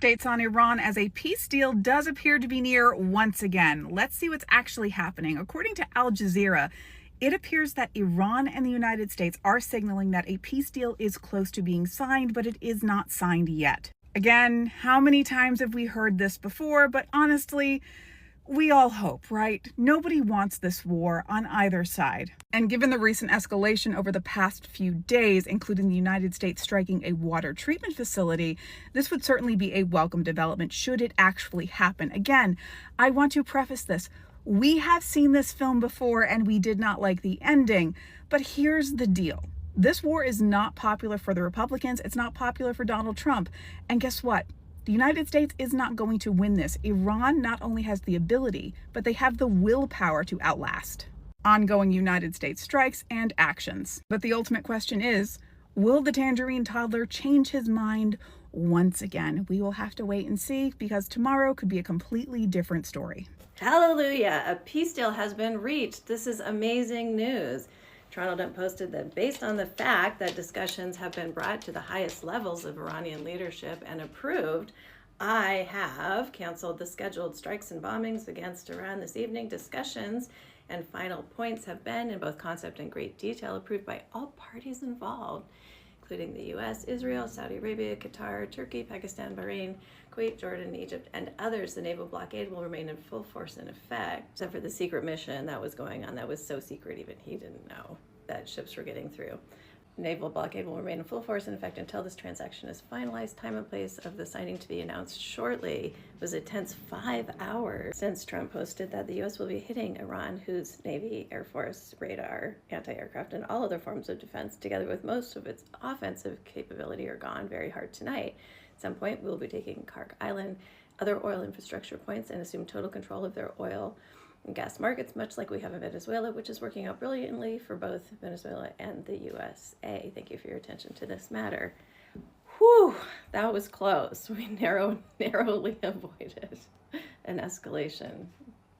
updates on Iran as a peace deal does appear to be near once again. Let's see what's actually happening. According to Al Jazeera, it appears that Iran and the United States are signaling that a peace deal is close to being signed, but it is not signed yet. Again, how many times have we heard this before? But honestly, we all hope, right? Nobody wants this war on either side. And given the recent escalation over the past few days, including the United States striking a water treatment facility, this would certainly be a welcome development should it actually happen. Again, I want to preface this. We have seen this film before and we did not like the ending, but here's the deal. This war is not popular for the Republicans. It's not popular for Donald Trump. And guess what? The United States is not going to win this. Iran not only has the ability, but they have the willpower to outlast ongoing United States strikes and actions. But the ultimate question is, will the tangerine toddler change his mind once again? We will have to wait and see, because tomorrow could be a completely different story. Hallelujah! A peace deal has been reached. This is amazing news. Toronto Dump posted that based on the fact that discussions have been brought to the highest levels of Iranian leadership and approved, I have canceled the scheduled strikes and bombings against Iran this evening. Discussions and final points have been, in both concept and great detail, approved by all parties involved, including the U.S., Israel, Saudi Arabia, Qatar, Turkey, Pakistan, Bahrain, Kuwait, Jordan, Egypt, and others. The naval blockade will remain in full force and effect, except for the secret mission that was going on. That was so secret, even he didn't know that ships were getting through. Naval blockade will remain in full force in effect until this transaction is finalized. Time and place of the signing to be announced shortly. It was a tense 5 hours since Trump posted that the U.S. will be hitting Iran, whose Navy, Air Force, radar, anti-aircraft, and all other forms of defense, together with most of its offensive capability, are gone very hard tonight. At some point, we'll be taking Kark Island, other oil infrastructure points, and assume total control of their oil and gas markets, much like we have in Venezuela, which is working out brilliantly for both Venezuela and the USA. Thank you for your attention to this matter. Whew, that was close. We narrowly avoided an escalation,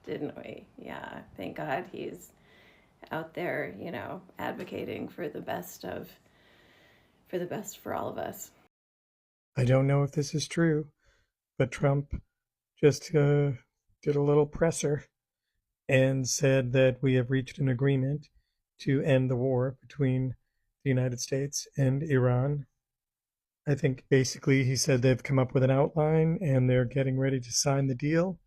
didn't we? Yeah, thank God he's out there, advocating for the best for all of us. I don't know if this is true, but Trump just did a little presser and said that we have reached an agreement to end the war between the United States and Iran. I think basically he said they've come up with an outline and they're getting ready to sign the deal.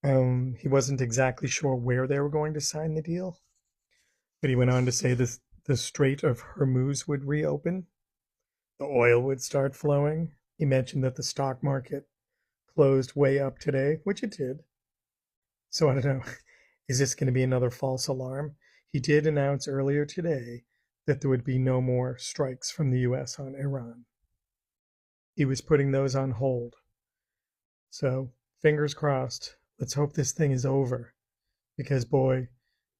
He wasn't exactly sure where they were going to sign the deal, but he went on to say the Strait of Hormuz would reopen. The oil would start flowing. He mentioned that the stock market closed way up today, which it did. So I don't know, is this going to be another false alarm? He did announce earlier today that there would be no more strikes from the U.S. on Iran. He was putting those on hold. So fingers crossed. Let's hope this thing is over, because boy,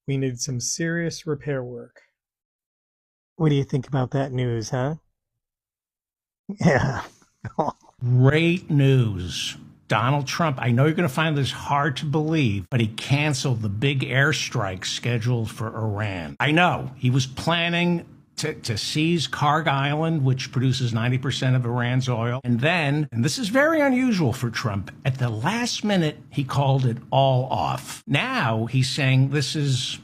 we need some serious repair work. What do you think about that news, huh? Yeah. Great news. Donald Trump, I know you're going to find this hard to believe, but he canceled the big airstrike scheduled for Iran. I know he was planning to seize Kark Island, which produces 90% of Iran's oil. And then, and this is very unusual for Trump, at the last minute, he called it all off. Now he's saying this is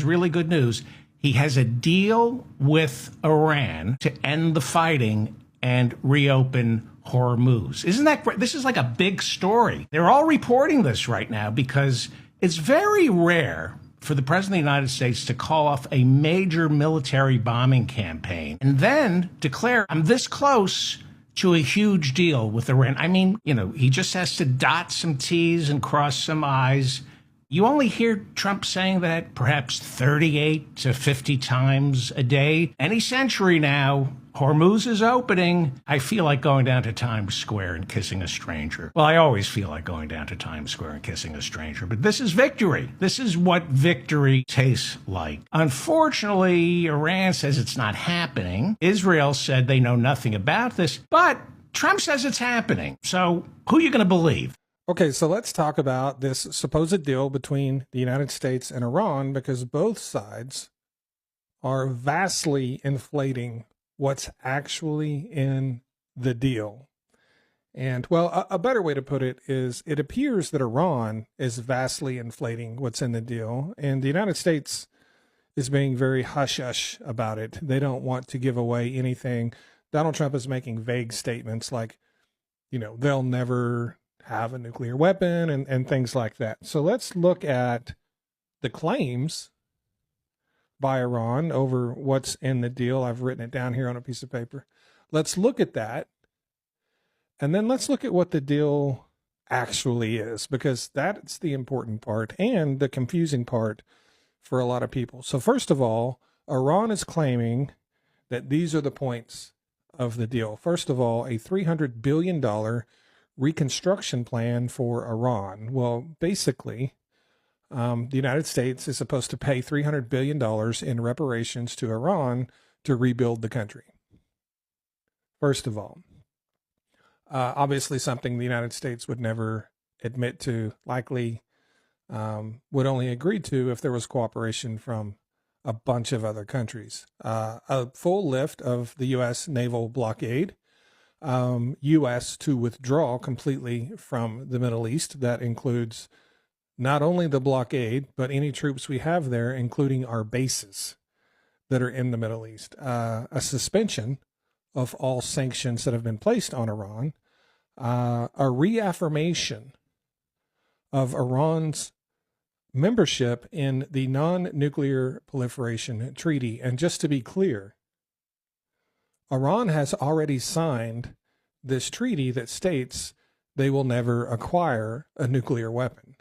really good news, he has a deal with Iran to end the fighting and reopen Hormuz. Isn't that great? This is like a big story. They're all reporting this right now because it's very rare for the President of the United States to call off a major military bombing campaign and then declare, I'm this close to a huge deal with Iran. I mean, he just has to dot some T's and cross some I's. You only hear Trump saying that perhaps 38 to 50 times a day. Any century now, Hormuz is opening. I feel like going down to Times Square and kissing a stranger. Well, I always feel like going down to Times Square and kissing a stranger, but this is victory. This is what victory tastes like. Unfortunately, Iran says it's not happening. Israel said they know nothing about this, but Trump says it's happening. So who are you going to believe? Okay, so let's talk about this supposed deal between the United States and Iran, because both sides are vastly inflating what's actually in the deal. And, well, a better way to put it is it appears that Iran is vastly inflating what's in the deal, and the United States is being very hush-hush about it. They don't want to give away anything. Donald Trump is making vague statements like, they'll never have a nuclear weapon and things like that. So let's look at the claims by Iran over what's in the deal. I've written it down here on a piece of paper. Let's look at that. And then let's look at what the deal actually is, because that's the important part and the confusing part for a lot of people. So first of all, Iran is claiming that these are the points of the deal. First of all, a $300 billion reconstruction plan for Iran. Well, basically, the United States is supposed to pay $300 billion in reparations to Iran to rebuild the country. First of all, obviously something the United States would never admit to, likely would only agree to if there was cooperation from a bunch of other countries. A full lift of the U.S. naval blockade, U.S. to withdraw completely from the Middle East. That includes not only the blockade, but any troops we have there, including our bases that are in the Middle East. A suspension of all sanctions that have been placed on Iran. A reaffirmation of Iran's membership in the Non-Nuclear Proliferation Treaty. And just to be clear, Iran has already signed this treaty that states they will never acquire a nuclear weapon.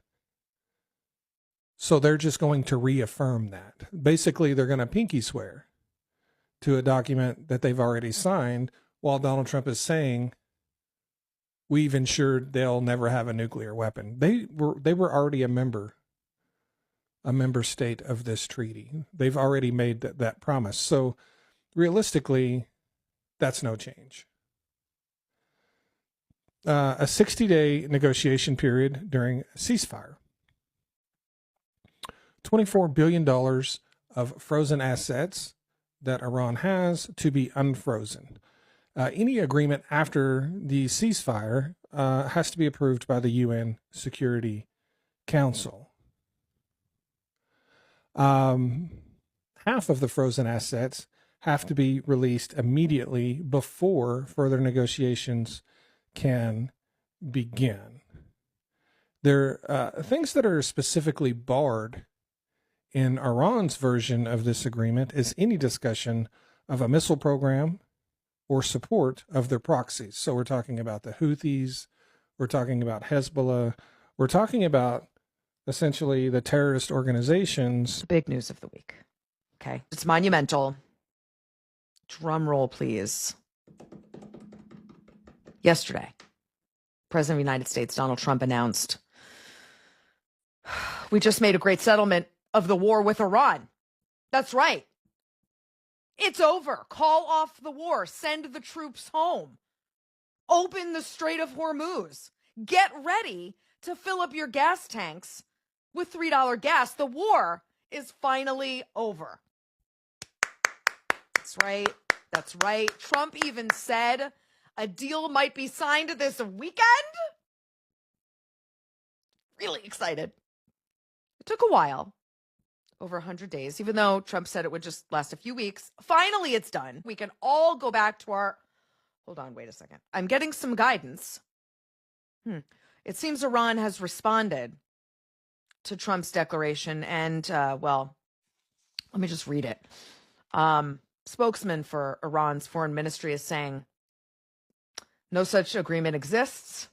So they're just going to reaffirm that. Basically, they're going to pinky swear to a document that they've already signed, while Donald Trump is saying, we've ensured they'll never have a nuclear weapon. They were already a member state of this treaty. They've already made that promise. So realistically, that's no change. A 60-day negotiation period during a ceasefire. $24 billion of frozen assets that Iran has to be unfrozen. Any agreement after the ceasefire has to be approved by the UN Security Council. Half of the frozen assets have to be released immediately before further negotiations can begin. There are things that are specifically barred in Iran's version of this agreement is any discussion of a missile program or support of their proxies. So we're talking about the Houthis, we're talking about Hezbollah, we're talking about essentially the terrorist organizations. Big news of the week. Okay. It's monumental. Drum roll, please. Yesterday, President of the United States, Donald Trump, announced, we just made a great settlement of the war with Iran. That's right. It's over. Call off the war. Send the troops home. Open the Strait of Hormuz. Get ready to fill up your gas tanks with $3 gas. The war is finally over. That's right. That's right. Trump even said a deal might be signed this weekend. Really excited. It took a while. Over 100 days, even though Trump said it would just last a few weeks. Finally, it's done. We can all go back to our... Hold on, wait a second. I'm getting some guidance. It seems Iran has responded to Trump's declaration, and, well, let me just read it. Spokesman for Iran's foreign ministry is saying no such agreement exists,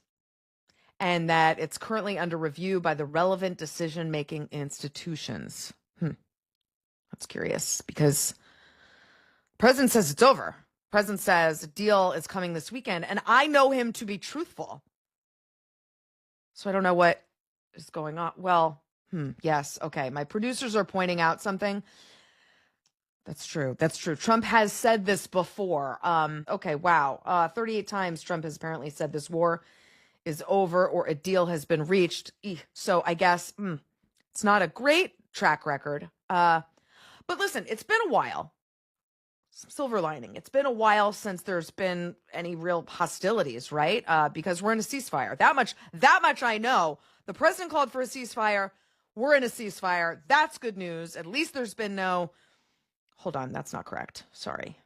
and that it's currently under review by the relevant decision-making institutions. That's curious because the president says it's over. The president says a deal is coming this weekend, and I know him to be truthful. So I don't know what is going on. Well, yes, okay. My producers are pointing out something. That's true. That's true. Trump has said this before. Okay, wow. 38 times Trump has apparently said this war is over or a deal has been reached. So I guess it's not a great track record. But listen, it's been a while some silver lining. It's been a while since there's been any real hostilities, right? Because we're in a ceasefire. That much I know. The president called for a ceasefire. We're in a ceasefire. That's good news. At least there's been no... Hold on, that's not correct. Sorry.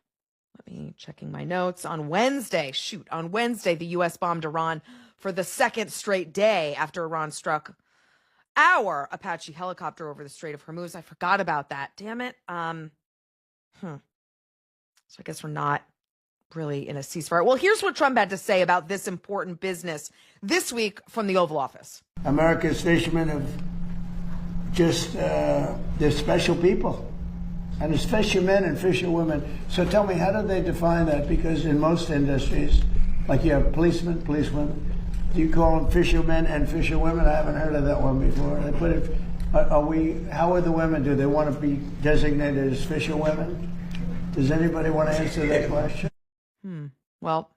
Let me checking my notes. On Wednesday, the U.S. bombed Iran for the second straight day after Iran struck our Apache helicopter over the Strait of Hormuz. I forgot about that. Damn it. So I guess we're not really in a ceasefire. Well, here's what Trump had to say about this important business this week from the Oval Office. America's fishermen have just, they're special people. And it's fishermen and fisherwomen. So tell me, how do they define that? Because in most industries, like you have policemen, policewomen, do you call them fishermen and fisherwomen? I haven't heard of that one before. They put it, how are the women? Do they want to be designated as fisherwomen? Does anybody want to answer that question? Well,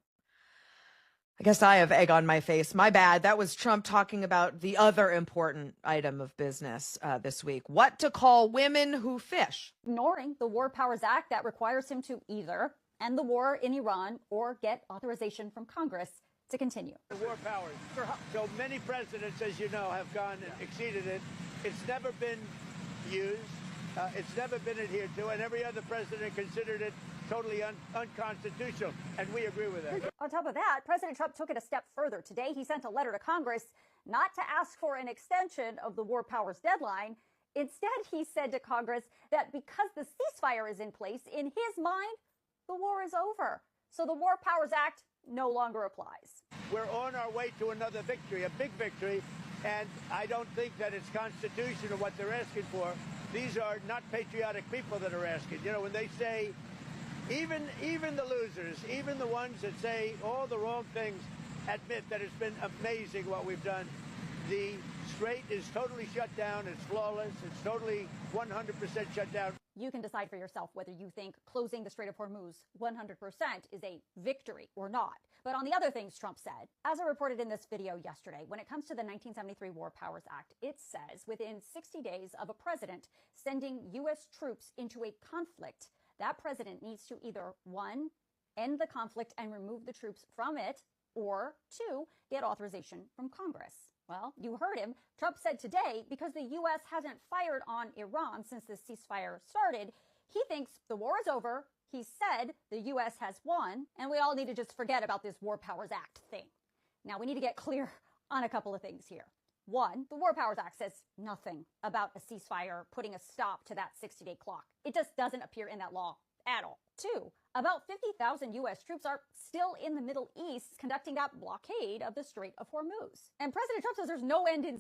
I guess I have egg on my face. My bad. That was Trump talking about the other important item of business this week. What to call women who fish. Ignoring the War Powers Act that requires him to either end the war in Iran or get authorization from Congress to continue. The war powers. So many presidents, as you know, have gone and exceeded it. It's never been used. It's never been adhered to, and every other president considered it totally unconstitutional, and we agree with that. On top of that, President Trump took it a step further. Today, he sent a letter to Congress not to ask for an extension of the war powers deadline. Instead, he said to Congress that because the ceasefire is in place, in his mind, the war is over. So the War Powers Act no longer applies. We're on our way to another victory, a big victory, and I don't think that it's constitutional what they're asking for. These are not patriotic people that are asking. You know, when they say, even the losers, even the ones that say all the wrong things, admit that it's been amazing what we've done. The Strait is totally shut down. It's flawless. It's totally 100% shut down. You can decide for yourself whether you think closing the Strait of Hormuz 100% is a victory or not. But on the other things Trump said, as I reported in this video yesterday, when it comes to the 1973 War Powers Act, it says within 60 days of a president sending U.S. troops into a conflict, that president needs to either, 1, end the conflict and remove the troops from it, or 2, get authorization from Congress. Well, you heard him. Trump said today, because the U.S. hasn't fired on Iran since the ceasefire started, he thinks the war is over. He said the U.S. has won, and we all need to just forget about this War Powers Act thing. Now, we need to get clear on a couple of things here. 1, the War Powers Act says nothing about a ceasefire putting a stop to that 60-day clock. It just doesn't appear in that law at all. 2, about 50,000 U.S. troops are still in the Middle East conducting that blockade of the Strait of Hormuz. And President Trump says there's no end in